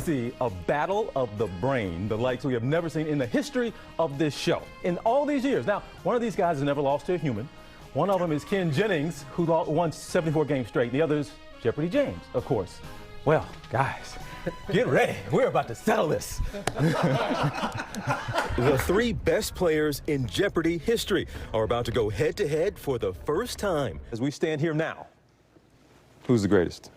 See a battle of the brain, the likes we have never seen in the history of this show in all these years. Now, one of these guys has never lost to a human. One of them is Ken Jennings, who won 74 games straight. The other is Jeopardy James, of course. Well, guys, get ready. We're about to settle this. The three best players in Jeopardy history are about to go head-to-head for the first time. As we stand here now, who's the greatest?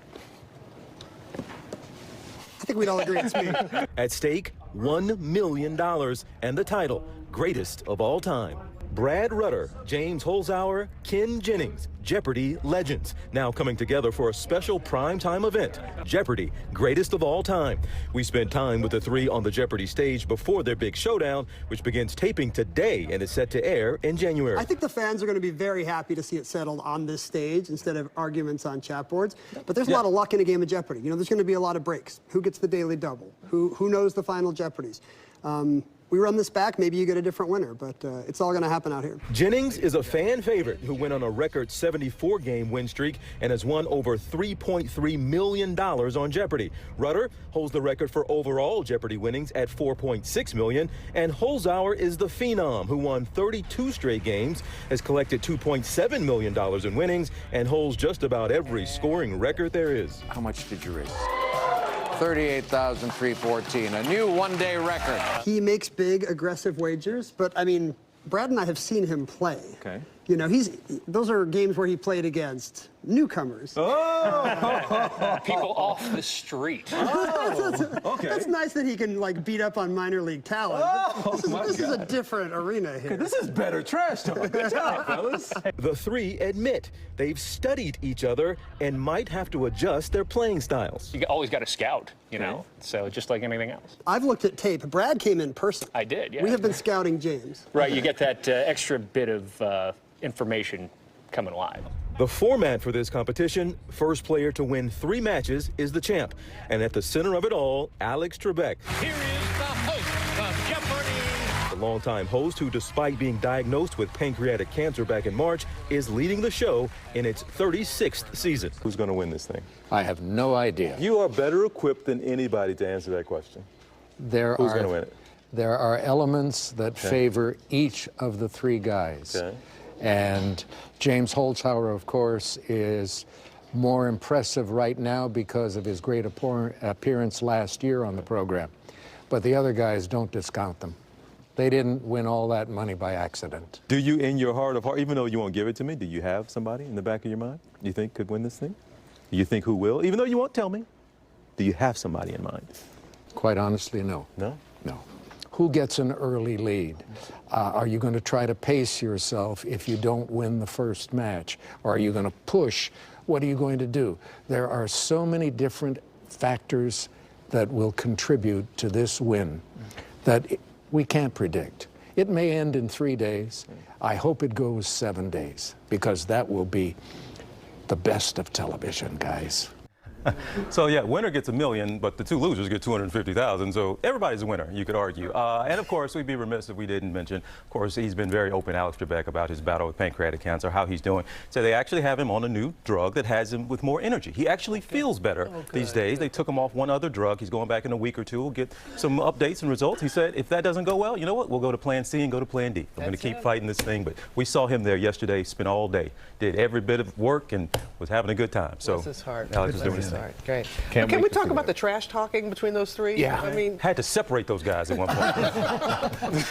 I think we'd all agree it's me. At stake, $1 million and the title, Greatest of All Time. Brad Rutter, James Holzhauer, Ken Jennings, Jeopardy legends, now coming together for a special primetime event, Jeopardy Greatest of All Time. We spent time with the three on the Jeopardy stage before their big showdown, which begins taping today and is set to air in January. I think the fans are going to be very happy to see it settled on this stage instead of arguments on chat boards. But there's a lot of luck in a game of Jeopardy. You know, there's going to be a lot of breaks. Who gets the daily double? Who knows the final Jeopardies? We run this back, maybe you get a different winner, but it's all going to happen out here. Jennings is a fan favorite who went on a record 74-game win streak and has won over $3.3 million on Jeopardy. Rutter holds the record for overall Jeopardy winnings at $4.6 million, and Holzhauer is the phenom who won 32 straight games, has collected $2.7 million in winnings, and holds just about every scoring record there is. How much did you raise? $38,314, a new one-day record. He makes big, aggressive wagers, but, I mean, Brad and I have seen him play. Okay. You know, those are games where he played against newcomers. Oh! People off the street. Okay. That's nice that he can, like, beat up on minor league talent. This is a different arena here. This is better trash talk. Good job, fellas. The three admit they've studied each other and might have to adjust their playing styles. You always got to scout, you know, so just like anything else. I've looked at tape. Brad came in person. I did, yeah. We have been scouting James. Right, you get that extra bit of information coming live. The format for this competition, first player to win 3 matches is the champ. And at the center of it all, Alex Trebek. Here is the host of Jeopardy! The longtime host who, despite being diagnosed with pancreatic cancer back in March, is leading the show in its 36th season. Who's going to win this thing? I have no idea. You are better equipped than anybody to answer that question. Who's going to win it? There are elements that favor each of the three guys. Okay. And James Holzhauer, of course, is more impressive right now because of his great appearance last year on the program. But the other guys, don't discount them. They didn't win all that money by accident. Do you, in your heart of heart, even though you won't give it to me, do you have somebody in the back of your mind you think could win this thing? Do you think who will? Even though you won't tell me, do you have somebody in mind? Quite honestly, no. No? No. Who gets an early lead? Are you going to try to pace yourself if you don't win the first match? Or are you going to push? What are you going to do? There are so many different factors that will contribute to this win that we can't predict. It may end in 3 days. I hope it goes 7 days, because that will be the best of television, guys. So yeah, winner gets $1 million, but the 2 losers get $250,000. So everybody's a winner, you could argue. And of course, we'd be remiss if we didn't mention, of course, he's been very open, Alex Trebek, about his battle with pancreatic cancer, how he's doing. So they actually have him on a new drug that has him with more energy. He actually feels better these days. They took him off one other drug. He's going back in a week or two. We'll get some updates and results. He said, if that doesn't go well, you know what? We'll go to plan C and go to plan D. I'm going to keep fighting this thing. But we saw him there yesterday, spent all day, did every bit of work, and was having a good time. So Bless his heart. Alex is doing his thing. Great. Can we talk about the trash talking between those three? Yeah. I mean, had to separate those guys at one point.